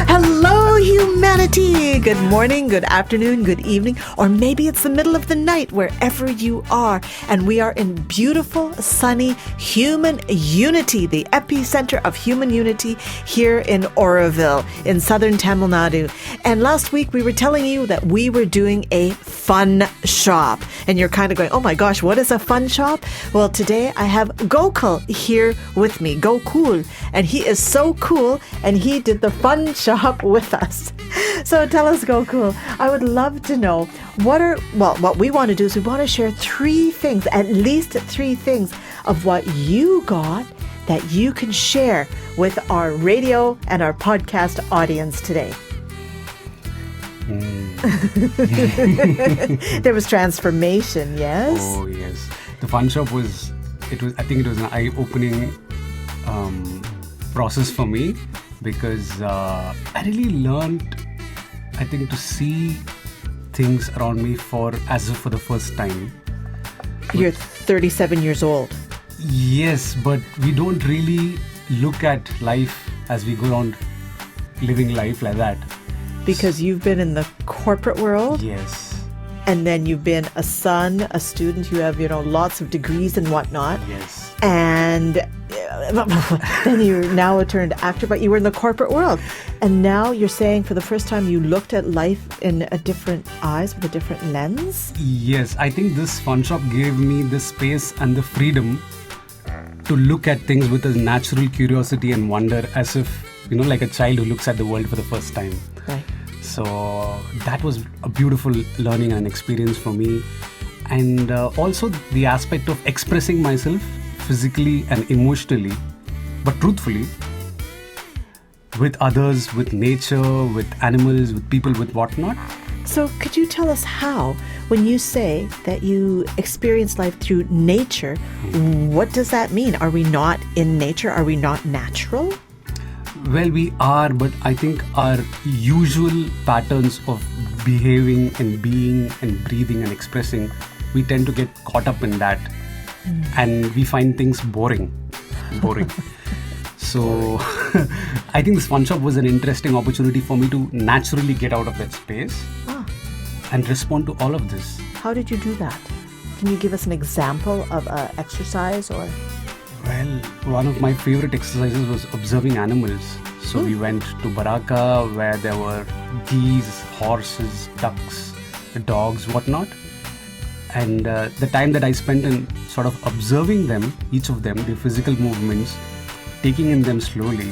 Hello, humanity! Good morning, good afternoon, good evening, or maybe it's the middle of the night wherever you are. And we are in beautiful, sunny human unity, the epicenter of human unity here in Oroville, in southern Tamil Nadu. And last week we were telling you that we were doing a fun shop. And you're kind of going, oh my gosh, what is a fun shop? Well, today I have Gokul here with me, Gokul. And he is so cool, and he did the fun shop with us. So tell us, Gokul, I would love to know what we want to do is we want to share at least three things of what you got that you can share with our radio and our podcast audience today. There was transformation, yes? Oh, yes. The fun shop I think it was an eye-opening process for me, because I really learned, I think, to see things around me as if for the first time. You're 37 years old. Yes, but we don't really look at life as we go around living life like that. Because you've been in the corporate world. Yes. And then you've been a son, a student. You have, lots of degrees and whatnot. Yes. And then you're now a turned actor, but you were in the corporate world. And now you're saying for the first time you looked at life in a different eyes, with a different lens? Yes, I think this fun shop gave me the space and the freedom to look at things with a natural curiosity and wonder, as if, like a child who looks at the world for the first time. Right. So that was a beautiful learning and experience for me. And also the aspect of expressing myself physically and emotionally, but truthfully, with others, with nature, with animals, with people, with whatnot. So could you tell us how, when you say that you experience life through nature, what does that mean? Are we not in nature? Are we not natural? Well, we are, but I think our usual patterns of behaving and being and breathing and expressing, we tend to get caught up in that. And we find things boring. So I think this fun shop was an interesting opportunity for me to naturally get out of that space and respond to all of this. How did you do that? Can you give us an example of an exercise or... Well, one of my favorite exercises was observing animals. So we went to Baraka, where there were geese, horses, ducks, dogs, whatnot. And the time that I spent in sort of observing them, each of them, their physical movements, taking in them slowly,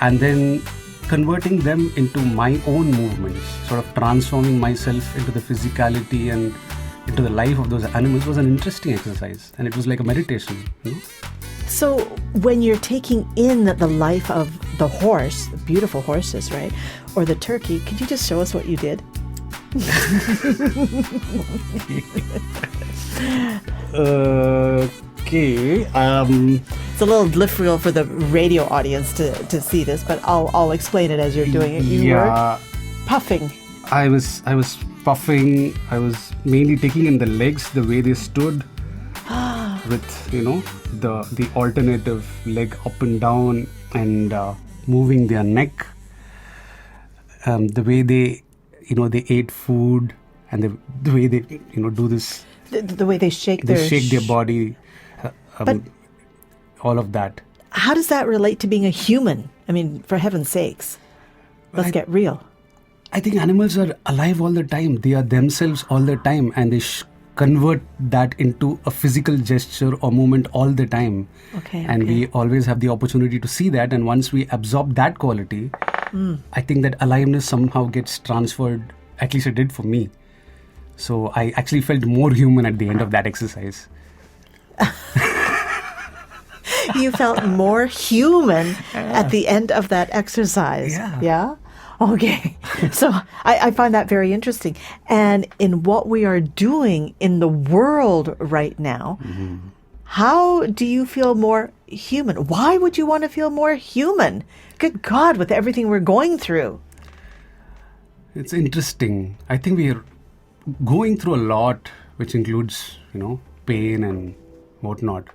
and then converting them into my own movements, sort of transforming myself into the physicality and into the life of those animals, was an interesting exercise. And it was like a meditation, So when you're taking in the life of the horse, the beautiful horses, right, or the turkey, could you just show us what you did? Okay. It's a little difficult for the radio audience to see this, but I'll explain it as you're doing it. You were puffing. I was puffing. I was mainly taking in the legs, the way they stood, with the alternative leg up and down, and moving their neck. The way they ate food, and the way they do this. The way they shake their body. But all of that. How does that relate to being a human? I mean, for heaven's sakes, let's get real. I think animals are alive all the time. They are themselves all the time, and they convert that into a physical gesture or movement all the time. And we always have the opportunity to see that. And once we absorb that quality, I think that aliveness somehow gets transferred. At least it did for me. So I actually felt more human at the end of that exercise. You felt more human at the end of that exercise. Yeah? Okay. So I find that very interesting. And in what we are doing in the world right now, how do you feel more human? Why would you want to feel more human? Good God, with everything we're going through. It's interesting. I think we are going through a lot, which includes, pain and whatnot.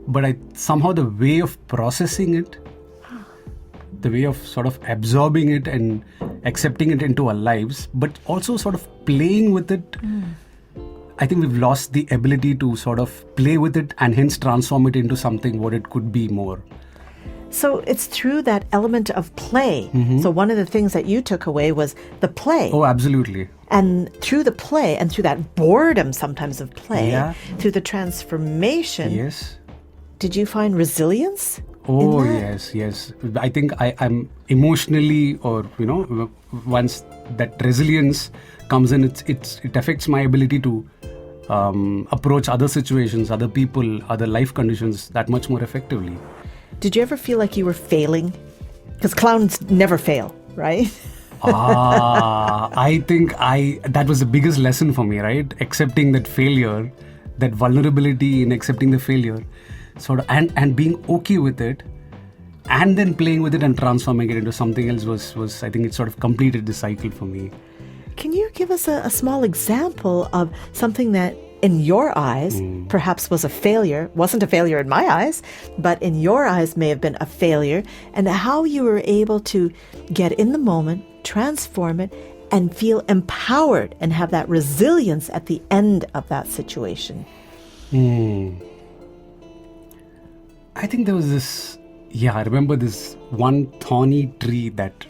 but somehow the way of processing it, the way of sort of absorbing it and accepting it into our lives, but also sort of playing with it. I think we've lost the ability to sort of play with it and hence transform it into something what it could be more. So it's through that element of play. So one of the things that you took away was the play. Oh, absolutely. And through the play and through that boredom sometimes of play, Yeah. through the transformation, Yes. did you find resilience? Oh, in that? yes. I think I'm emotionally, or once that resilience comes in, it affects my ability to approach other situations, other people, other life conditions that much more effectively. Did you ever feel like you were failing? Because clowns never fail, right? I think that was the biggest lesson for me, right? Accepting that failure, that vulnerability in accepting the failure, sort of, and being okay with it, and then playing with it and transforming it into something else was I think it sort of completed the cycle for me. Can you give us a small example of something that in your eyes perhaps was a failure, wasn't a failure in my eyes, but in your eyes may have been a failure, and how you were able to get in the moment, transform it, and feel empowered and have that resilience at the end of that situation? I think there was this, I remember this one thorny tree that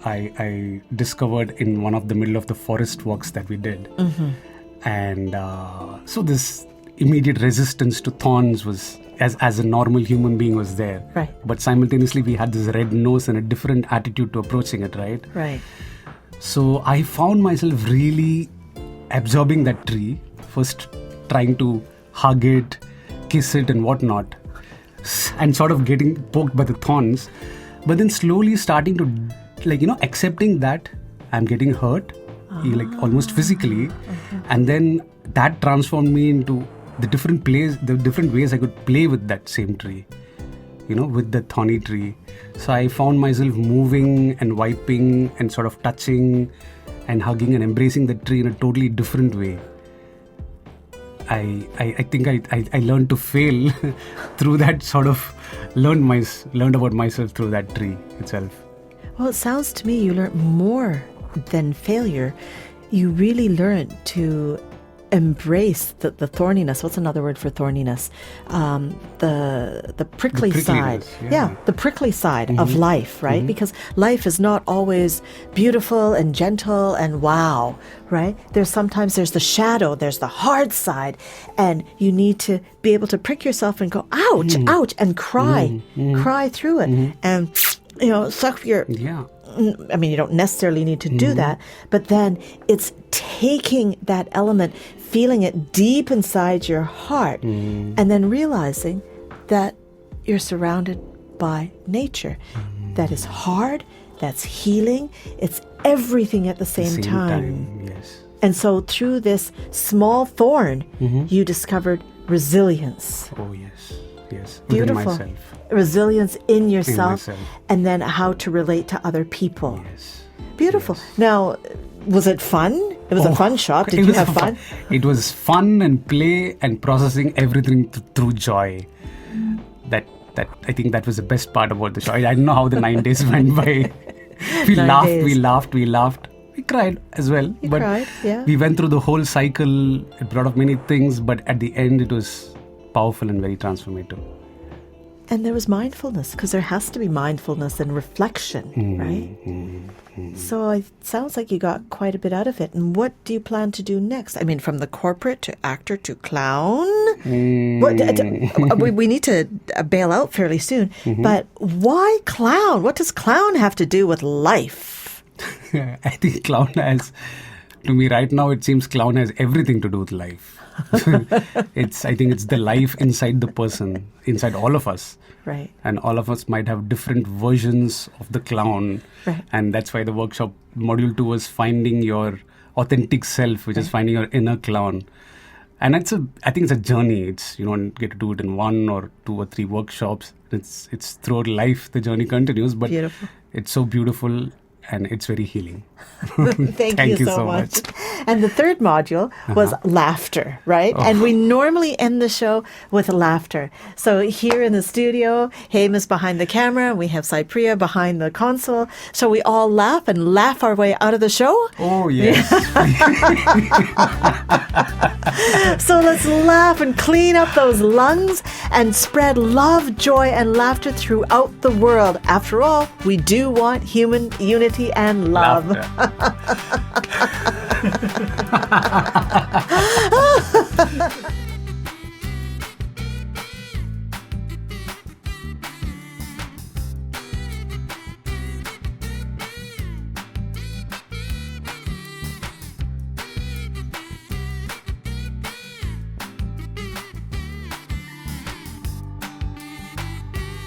I discovered in one of the middle of the forest walks that we did. And so this immediate resistance to thorns was, as a normal human being, was there. Right. But simultaneously we had this red nose and a different attitude to approaching it, right? Right. So I found myself really absorbing that tree, first trying to hug it, kiss it and whatnot, and sort of getting poked by the thorns, but then slowly starting to accepting that I'm getting hurt, almost physically, and then that transformed me into the different ways I could play with that same tree, with the thorny tree. So I found myself moving and wiping and sort of touching and hugging and embracing the tree in a totally different way. I think I learned to fail through that, sort of learned about myself through that tree itself. Well, it sounds to me you learned more than failure. You really learned to embrace the thorniness. What's another word for thorniness? The prickly side. Yeah, the prickly side of life, right? Because life is not always beautiful and gentle and wow, right? There's the shadow, there's the hard side, and you need to be able to prick yourself and go, ouch, ouch, and cry through it, and suck your. Yeah. I mean, you don't necessarily need to do that, but then it's taking that element, feeling it deep inside your heart, and then realizing that you're surrounded by nature that is hard, that's healing, it's everything at the same time. Yes. And so through this small thorn, you discovered resilience. Oh, yes. Beautiful. Within myself. Resilience in yourself, myself. and then how to relate to other people. Yes. Beautiful. Now, was it fun? It was a fun shot. Did you have fun? It was fun and play and processing everything through joy. That I think that was the best part about the show. I don't know how the 9 days went by. We laughed. We cried as well. You cried, yeah. We went through the whole cycle. It brought up many things, but at the end it was powerful and very transformative. And there was mindfulness, because there has to be mindfulness and reflection, right? So it sounds like you got quite a bit out of it. And what do you plan to do next? I mean, from the corporate to actor to clown? We need to bail out fairly soon. But why clown? What does clown have to do with life? I think clown has, to me right now, it seems clown has everything to do with life. I think it's the life inside the person, inside all of us. Right. And all of us might have different versions of the clown. Right. And that's why the workshop module 2 was finding your authentic self, which is finding your inner clown. And I think it's a journey. You don't get to do it in 1 or 2 or 3 workshops. It's throughout life, the journey continues. But Beautiful. It's so beautiful. and it's very healing. Thank you so much. And the third module was laughter, right? And we normally end the show with laughter. So here in the studio, Haim is behind the camera. We have Cypria behind the console. So we all laugh and laugh our way out of the show. Oh, yes. So let's laugh and clean up those lungs and spread love, joy, and laughter throughout the world. After all, we do want human unity and love. Laughter.